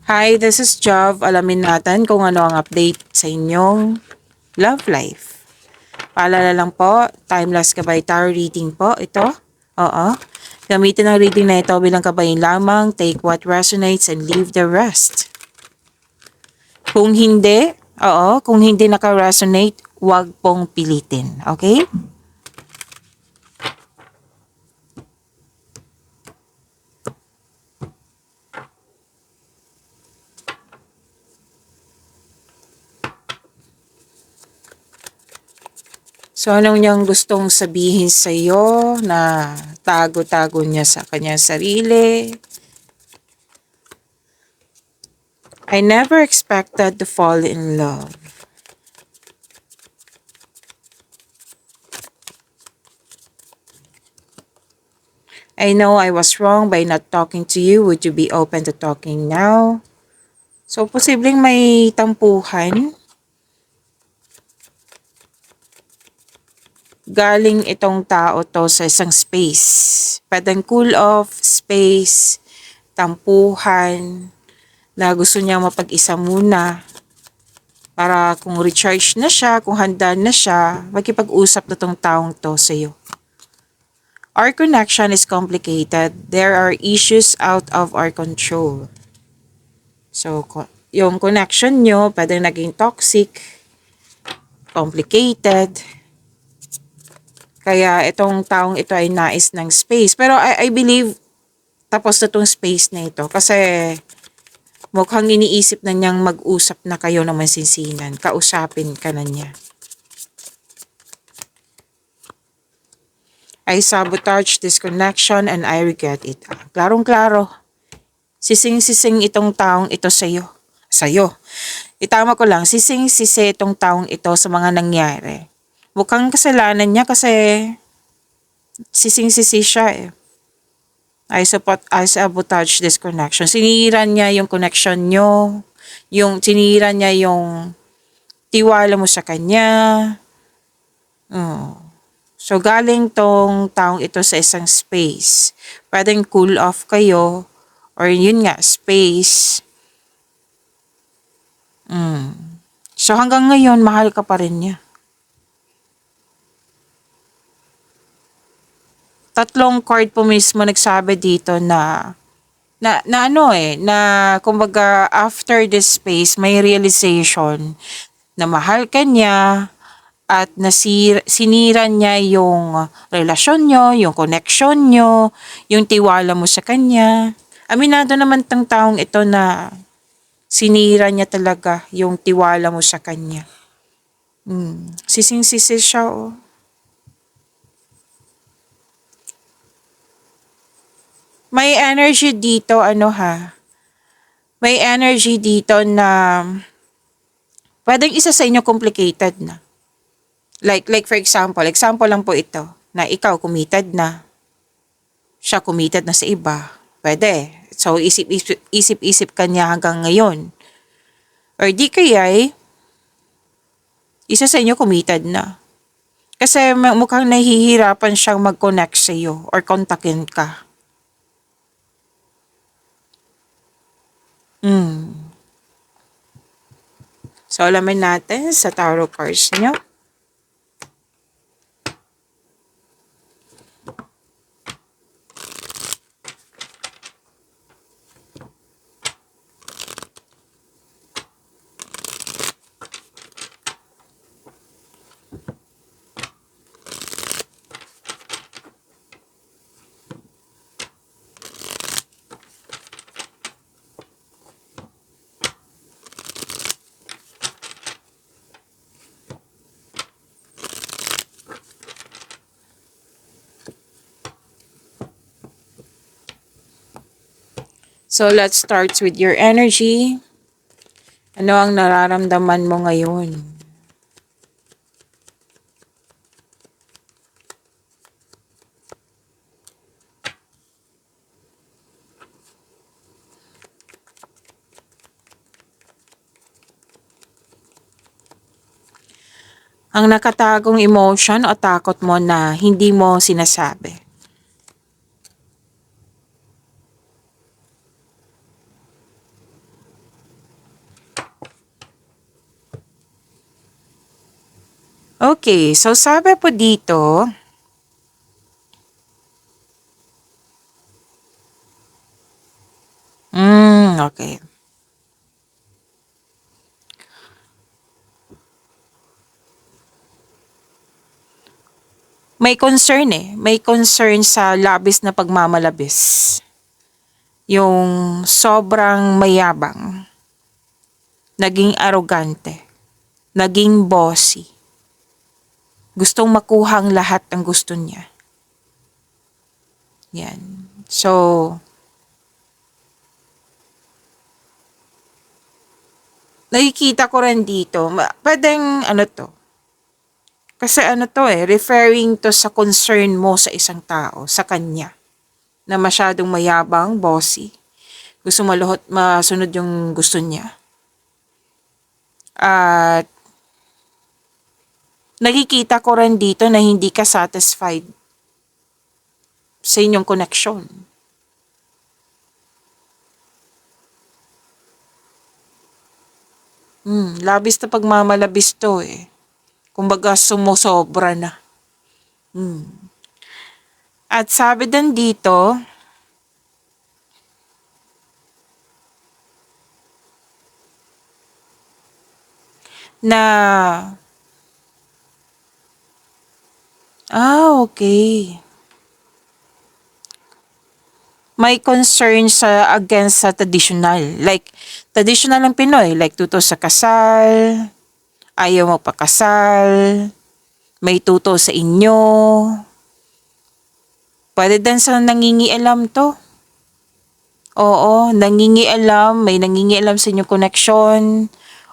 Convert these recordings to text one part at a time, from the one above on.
Hi, this is Jav. Alamin natin kung ano ang update sa inyong love life. Paalala lang po, timeless kabay tarot reading po ito. Oo. Gamitin ang reading na ito bilang kabayin lamang. Take what resonates and leave the rest. Kung hindi naka-resonate, huwag pong pilitin. Okay? So, anong niyang gustong sabihin sa iyo na tago-tago niya sa kanyang sarili? I never expected to fall in love. I know I was wrong by not talking to you. Would you be open to talking now? So, posibleng may tampuhan. Galing itong tao to sa isang space. Pwedeng cool off, space, tampuhan, na gusto niya mapag-isa muna. Para kung recharge na siya, kung handa na siya, magkipag-usap na tong taong to sa iyo. Our connection is complicated. There are issues out of our control. So, yung connection nyo, pwedeng naging toxic, complicated. Kaya itong taong ito ay nais ng space. Pero I believe, tapos na tong space na ito. Kasi mukhang iniisip na niyang mag-usap na kayo ng masinsinan. Kausapin ka na niya. I sabotage this connection and I regret it. Klarong-klaro. Sising-sising itong taong ito sa'yo. Sa'yo. Itama ko lang, sising-sisi itong taong ito sa mga nangyari. Mukhang kasalanan niya kasi sising-sisi siya eh. I sabotage this connection. Sinira niya yung connection nyo. Sinira niya yung tiwala mo sa kanya. So, galing tong taong ito sa isang space. Pwedeng cool off kayo. Or yun nga, space. So, hanggang ngayon, mahal ka pa rin niya. Tatlong card po mismo nagsabi dito na kumbaga after this space, may realization na mahal ka niya, at sinira niya yung relasyon nyo, yung connection nyo, yung tiwala mo sa kanya. Aminado naman tang taong ito na sinira niya talaga yung tiwala mo sa kanya. Sising-sisi siya oh. May energy dito may energy dito na pwedeng isa sa inyo complicated na. Like for example lang po ito, na ikaw committed na, siya committed na sa iba. Pwede. So, isip-isip ka niya hanggang ngayon. Or di kaya, isa sa inyo committed na. Kasi mukhang nahihirapan siyang mag-connect sa iyo or kontakin ka. So, alamin natin sa tarot cards niyo. So, let's start with your energy. Ano ang nararamdaman mo ngayon? Ang nakatagong emotion o takot mo na hindi mo sinasabi. Okay, so sabi po dito, okay. May concern eh. May concern sa labis na pagmamalabis. Yung sobrang mayabang, naging arrogante, naging bossy. Gustong makuha ang lahat ng gusto niya. Yan. So, nakikita ko rin dito, pwedeng ano to, kasi ano to eh, referring to sa concern mo sa isang tao, sa kanya, na masyadong mayabang, bossy. Gusto masunod yung gusto niya. At nakikita ko rin dito na hindi ka satisfied sa inyong connection. Labis na pagmamalabis to eh. Kumbaga sumusobra na. At sabi din dito, na, okay. May concern sa against sa traditional. Like, traditional ng Pinoy. Like, tuto sa kasal, ayaw magpakasal, may tuto sa inyo. Pwede din sa nangingialam to. Oo, nangingialam, may nangingialam sa inyong connection,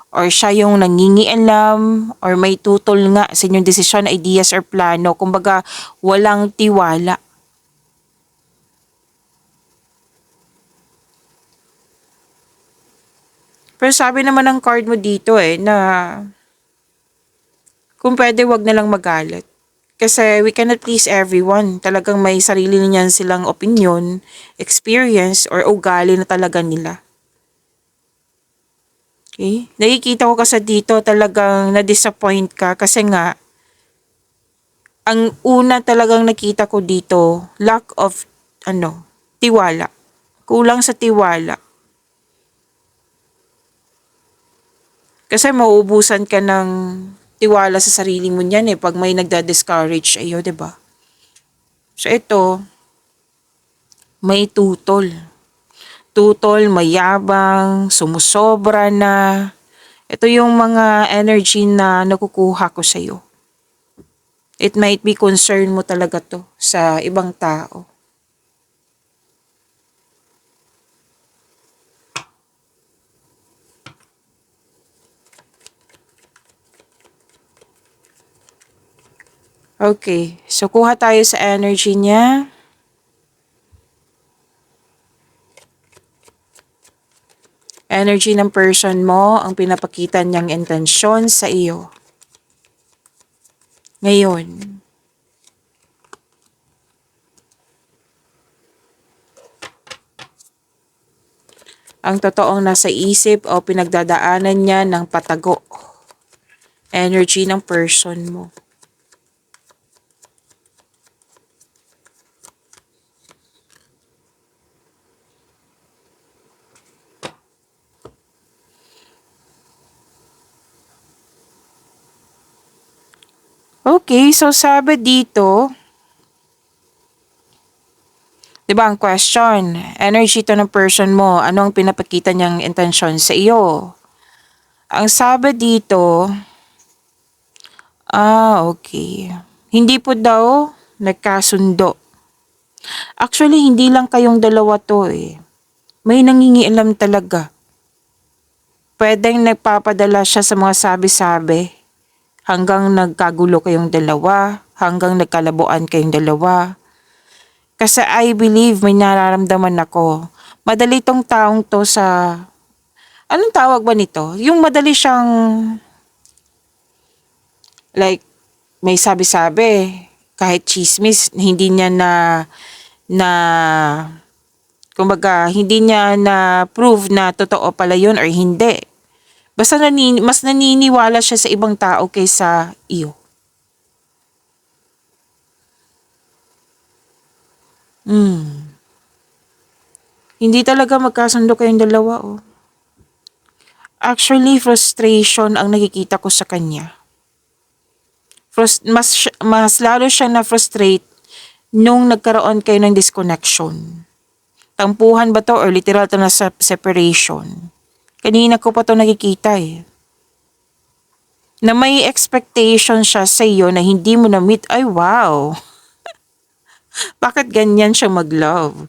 or siya yung nangingialam, or may tutol nga sa inyong desisyon, ideas, or plano. Kumbaga, walang tiwala. Pero sabi naman ng card mo dito eh, na kung pwede wag na lang magalit. Kasi we cannot please everyone. Talagang may sarili niyan silang opinion, experience, or ugali na talaga nila. Okay? Nakikita ko kasi dito talagang na-disappoint ka kasi nga, ang una talagang nakita ko dito, lack of, tiwala. Kulang sa tiwala. Kasi mauubusan ka ng tiwala sa sarili mo niyan eh pag may nagda-discourage sa'yo, 'di ba? So ito, may tutol. Tutol, mayabang, sumusobra na. Ito yung mga energy na nakukuha ko sa'yo. It might be concern mo talaga to sa ibang tao. Okay, so kuha tayo sa energy niya. Energy ng person mo, ang pinapakita niyang intensyon sa iyo. Ngayon, ang totoong nasa isip o pinagdadaanan niya ng patago. Energy ng person mo. Okay, so sabi dito, 'di ba ang question, energy to ng person mo, ano ang pinapakita niyang intensyon sa iyo? Ang sabi dito, okay. Hindi po daw nagkasundo. Actually, hindi lang kayong dalawa to eh. May nangingialam talaga. Pwedeng nagpapadala siya sa mga sabi-sabi hanggang nagkagulo kayong dalawa, hanggang nagkalabuan kayong dalawa. Kasi I believe may nararamdaman ako. Madali tong taong to sa, anong tawag ba nito? Yung madali siyang, like, may sabi-sabi, kahit chismis, hindi niya na, kumbaga, hindi niya na prove na totoo pala yun or hindi. Basta mas naniniwala siya sa ibang tao kaysa iyo. Hindi talaga magkasundo kayong dalawa, oh. Actually, frustration ang nakikita ko sa kanya. Mas lalo siyang na-frustrate nung nagkaroon kayo ng disconnection. Tampuhan ba to or literal to na separation? Kanina ko pa to nakikita eh. Na may expectation siya sa iyo na hindi mo na-meet. Ay wow! Bakit ganyan siya mag-love?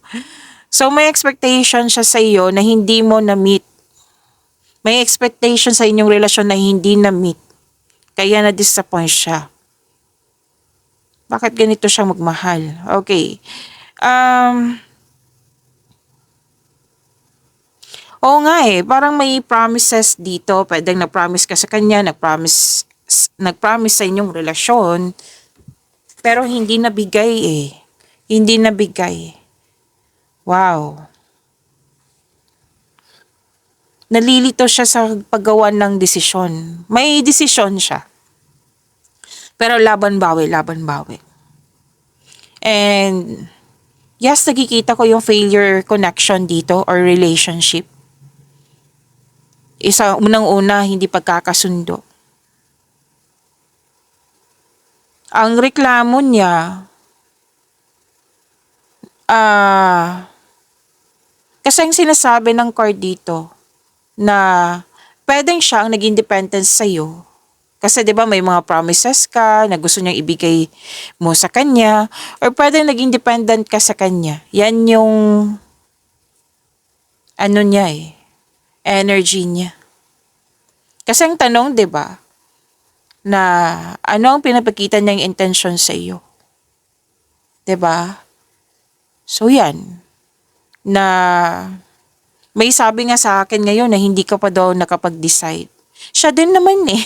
So may expectation siya sa iyo na hindi mo na-meet. May expectation sa inyong relasyon na hindi na-meet. Kaya na-disappoint siya. Bakit ganito siya magmahal? Okay. Oo nga eh, parang may promises dito. Pwedeng nag-promise ka sa kanya, nag-promise sa inyong relasyon, pero hindi nabigay eh. Hindi nabigay. Wow. Nalilito siya sa paggawa ng desisyon. May desisyon siya. Pero laban bawi, laban bawi. And yes, nakikita ko yung failure connection dito or relationship. Unang-una, hindi pagkakasundo. Ang reklamo niya, kasi ang sinasabi ng card dito, na pwedeng siya ang naging dependent sa'yo. Kasi 'di ba may mga promises ka na gusto niyang ibigay mo sa kanya or pwedeng naging dependent ka sa kanya. Yan yung ano niya eh, energy niya. Kasi ang tanong 'di ba na ano ang pinapakita niyang intention sa iyo? 'Di ba? So yan na may sabi nga sa akin ngayon na hindi ka pa daw nakapag-decide. Siya din naman eh.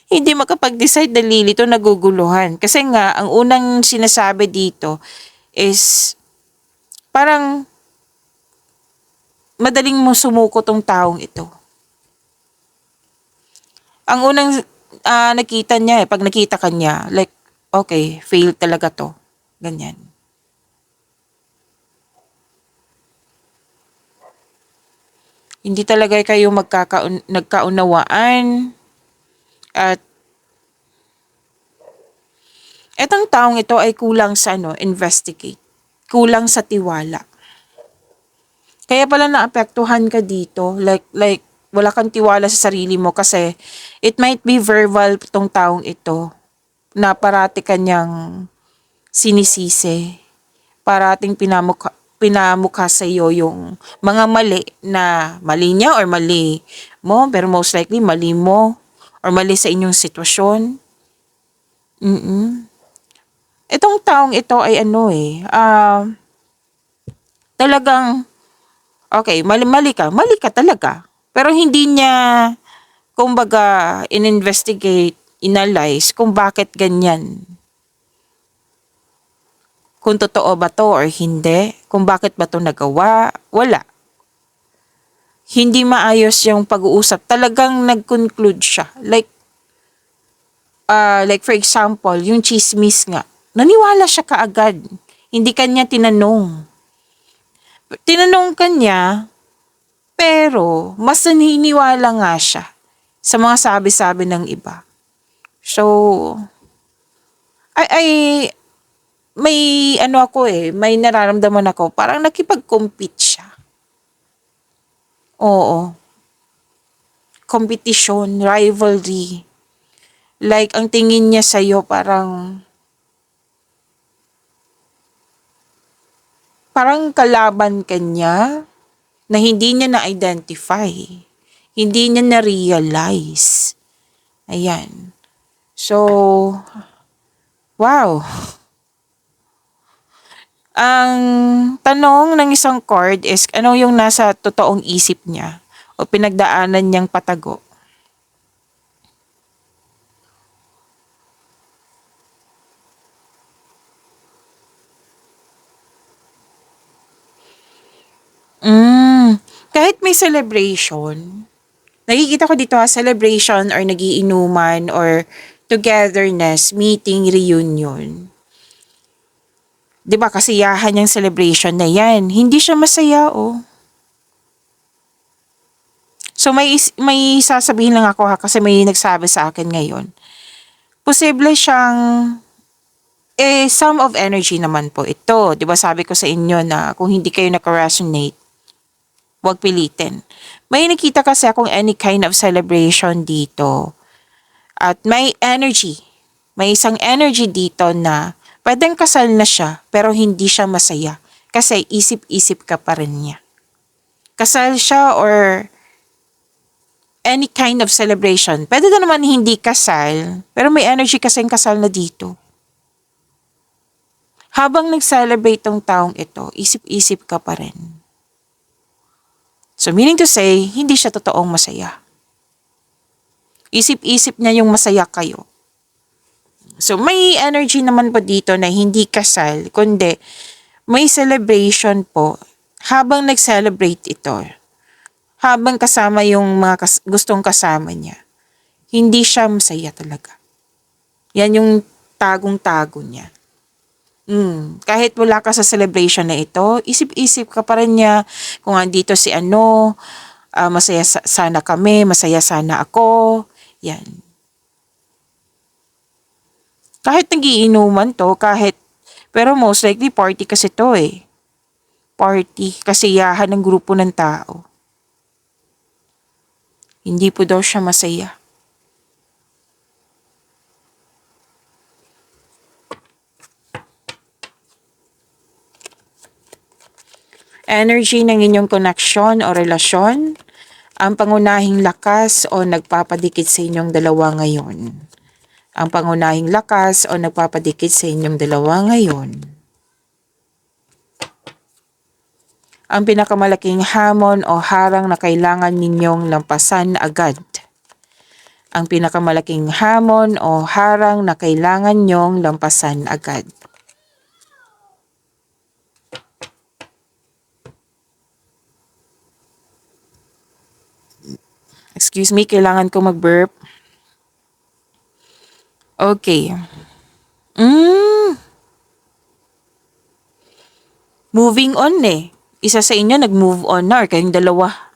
Hindi makapag-decide, nalilito, naguguluhan. Kasi nga, ang unang sinasabi dito is parang madaling mo sumuko tong taong ito. Ang unang nakita niya pag nakita ka niya, like, okay, fail talaga to. Ganyan. Hindi talaga kayo nagkaunawaan at etong taong ito ay kulang sa investigate. Kulang sa tiwala. Kaya pala naapektuhan ka dito, like wala kang tiwala sa sarili mo kasi it might be verbal tong taong ito na parati kanyang sinisisi. Parating pinamukha sa iyo yung mga mali na mali niya or mali mo, pero most likely mali mo or mali sa inyong sitwasyon. Itong taong ito ay talagang okay, mali ka talaga. Pero hindi niya, kumbaga, in-investigate, analyze kung bakit ganyan. Kung totoo ba to or hindi. Kung bakit ba to nagawa. Wala. Hindi maayos yung pag-uusap. Talagang nag-conclude siya. Like for example, yung chismis nga. Naniwala siya kaagad. Hindi kanya tinanong. Tinanong kanya, pero mas naniniwala nga siya sa mga sabi-sabi ng iba. So, ay may may nararamdaman ako, parang nakipag-compete siya. Oo. Competition, rivalry. Like, ang tingin niya sa'yo parang kalaban ka niya na hindi niya na-identify. Hindi niya na-realize. Ayan. So, wow. Ang tanong ng isang card is ano yung nasa totoong isip niya o pinagdaanan niyang patago. Kahit may celebration, nakikita ko dito celebration or nagiinuman or togetherness, meeting, reunion. 'Di ba kasiyahan yung celebration na yan. Hindi siya masaya, oh. So may sasabihin lang ako ha, kasi may nagsabi sa akin ngayon. Posible siyang sum of energy naman po ito. 'Di ba sabi ko sa inyo na kung hindi kayo naka-resonate, huwag pilitin. May nakita kasi akong any kind of celebration dito. At may energy. May isang energy dito na pwedeng kasal na siya pero hindi siya masaya. Kasi isip-isip ka pa rin niya. Kasal siya or any kind of celebration. Pwede na naman hindi kasal, pero may energy kasing kasal na dito. Habang nag-celebrate tong taong ito, isip-isip ka pa rin. So meaning to say, hindi siya totoong masaya. Isip-isip niya yung masaya kayo. So may energy naman po dito na hindi kasal, kundi may celebration po habang nag-celebrate ito. Habang kasama yung mga gustong kasama niya. Hindi siya masaya talaga. Yan yung tagong-tago niya. Kahit wala ka sa celebration na ito, isip-isip ka pa rin niya kung andito si ano, masaya sana kami, masaya sana ako. Yan. Kahit nagiinuman to, pero most likely party kasi to eh. Party, kasiyahan ng grupo ng tao. Hindi po daw siya masaya. Energy ng inyong koneksyon o relasyon, ang pangunahing lakas o nagpapadikit sa inyong dalawa ngayon. Ang pangunahing lakas o nagpapadikit sa inyong dalawa ngayon. Ang pinakamalaking hamon o harang na kailangan ninyong lampasan agad. Ang pinakamalaking hamon o harang na kailangan nyong lampasan agad. Excuse me, kailangan ko mag-burp. Okay. Moving on eh. Isa sa inyo nag-move on na or kayong dalawa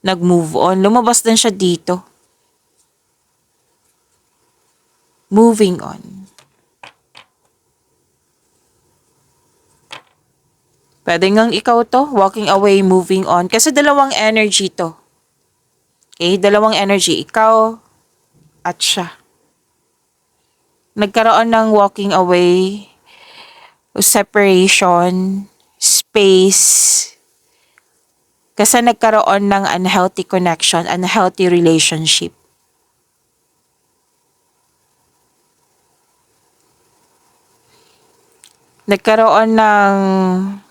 nag-move on. Lumabas din siya dito. Moving on. Pwede ngang ikaw to, walking away, moving on. Kasi dalawang energy to. Okay, dalawang energy. Ikaw at siya. Nagkaroon ng walking away, separation, space. Kasi nagkaroon ng unhealthy connection, unhealthy relationship. Nagkaroon ng,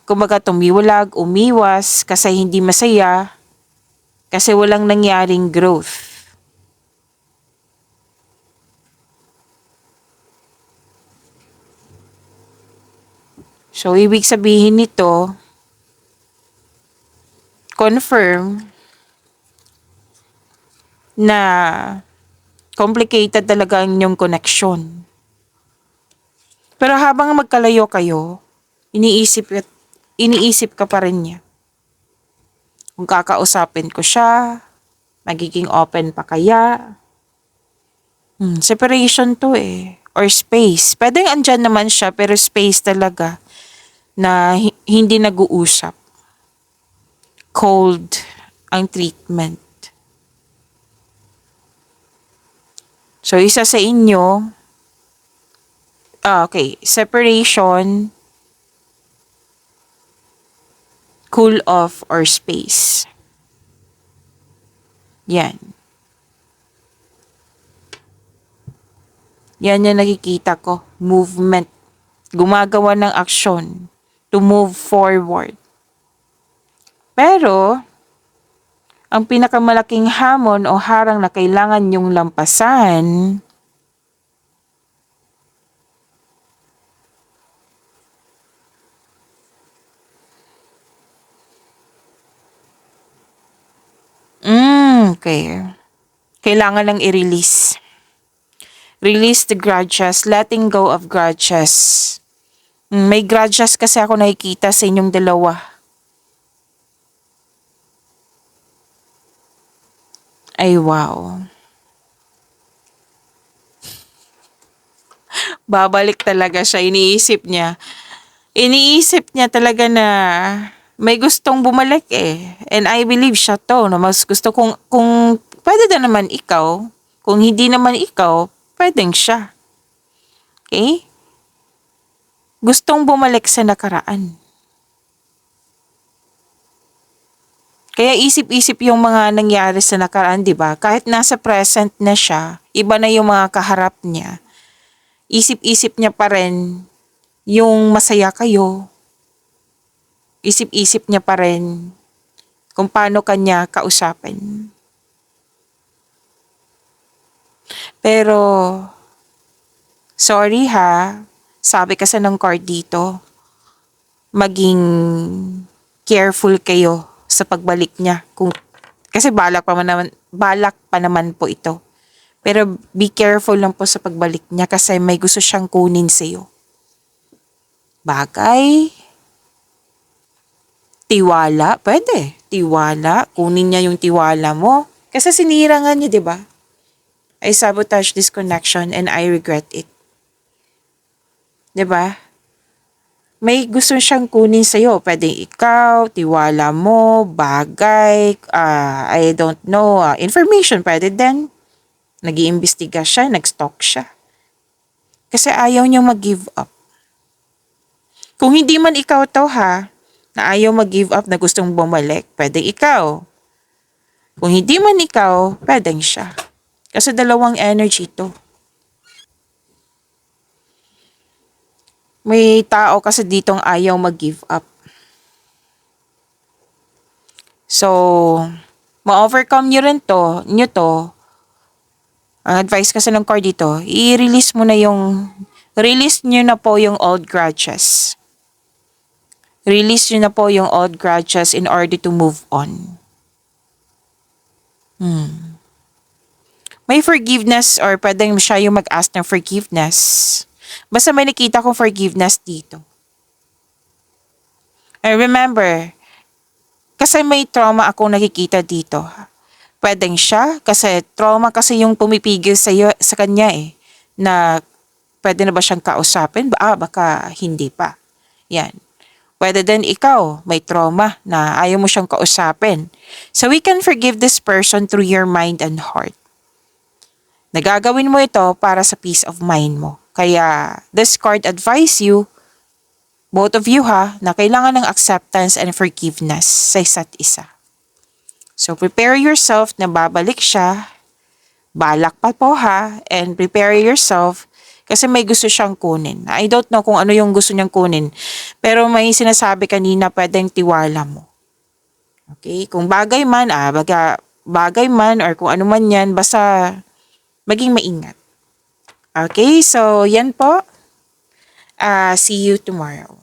kumbaga tumiwalag, umiwas, kasi hindi masaya, kasi walang nangyaring growth. So, ibig sabihin nito, confirm na complicated talaga ang inyong connection. Pero habang magkalayo kayo, iniisip ka pa rin niya. Kung kakausapin ko siya, magiging open pa kaya? Separation to eh. Or space. Pwedeng andyan naman siya, pero space talaga na hindi nag-uusap. Cold ang treatment. So, isa sa inyo, okay, separation, cool off, or space. Yan. Yan yung nakikita ko. Movement. Gumagawa ng aksyon to move forward. Pero, ang pinakamalaking hamon o harang na kailangan nyong lampasan okay. Kailangan lang i-release. Release the grudges, letting go of grudges. May grudges kasi ako nakikita sa inyong dalawa. Ay, wow. Babalik talaga siya. Iniisip niya talaga na may gustong bumalik eh. And I believe siya to na mas gusto kung pwede na naman ikaw. Kung hindi naman ikaw, pwedeng siya. Okay? Gustong bumalik sa nakaraan. Kaya isip-isip yung mga nangyari sa nakaraan, di ba? Kahit nasa present na siya, iba na yung mga kaharap niya. Isip-isip niya pa rin yung masaya kayo. Isip-isip niya pa rin kung paano kanya kausapin. Pero, sorry ha, sabi kasi ng card dito, maging careful kayo sa pagbalik niya. Kasi balak pa naman po ito. Pero be careful lang po sa pagbalik niya kasi may gusto siyang kunin sa'yo. Bagay, tiwala, pwede. Tiwala, kunin niya yung tiwala mo. Kasi sinira nga niya, di ba? I sabotage this connection and I regret it. Di ba? May gusto siyang kunin sa'yo. Pwedeng ikaw, tiwala mo, bagay, I don't know, information, pwede din. Nag-iimbestiga siya, nag-stalk siya. Kasi ayaw niyang mag-give up. Kung hindi man ikaw to ha, na ayaw mag-give up na gustong bumalik, pwedeng ikaw. Kung hindi man ikaw, pwedeng siya. Kasi dalawang energy to. May tao kasi ditong ayaw mag-give up. So, ma-overcome nyo rin to, ang advice kasi ng card dito, release nyo na po yung old grudges. Release nyo na po yung old grudges in order to move on. May forgiveness or pwedeng siya yung mag-ask ng forgiveness. Basta may nakita kong forgiveness dito. And remember, kasi may trauma akong nakikita dito. Pwedeng siya kasi trauma kasi yung pumipigil sa kanya eh. Na pwede na ba siyang kausapin? Baka hindi pa. Yan. Pwede din ikaw, may trauma na ayaw mo siyang kausapin. So we can forgive this person through your mind and heart. Nagagawin mo ito para sa peace of mind mo. Kaya this card advise you, both of you ha, na kailangan ng acceptance and forgiveness sa isa't isa. So prepare yourself na babalik siya, balak pa po ha, and prepare yourself kasi may gusto siyang kunin. I don't know kung ano yung gusto niyang kunin, pero may sinasabi kanina pwedeng tiwala mo. Okay? Kung bagay man, bagay man or kung ano man yan, basta maging maingat. Okay? So, yan po. See you tomorrow.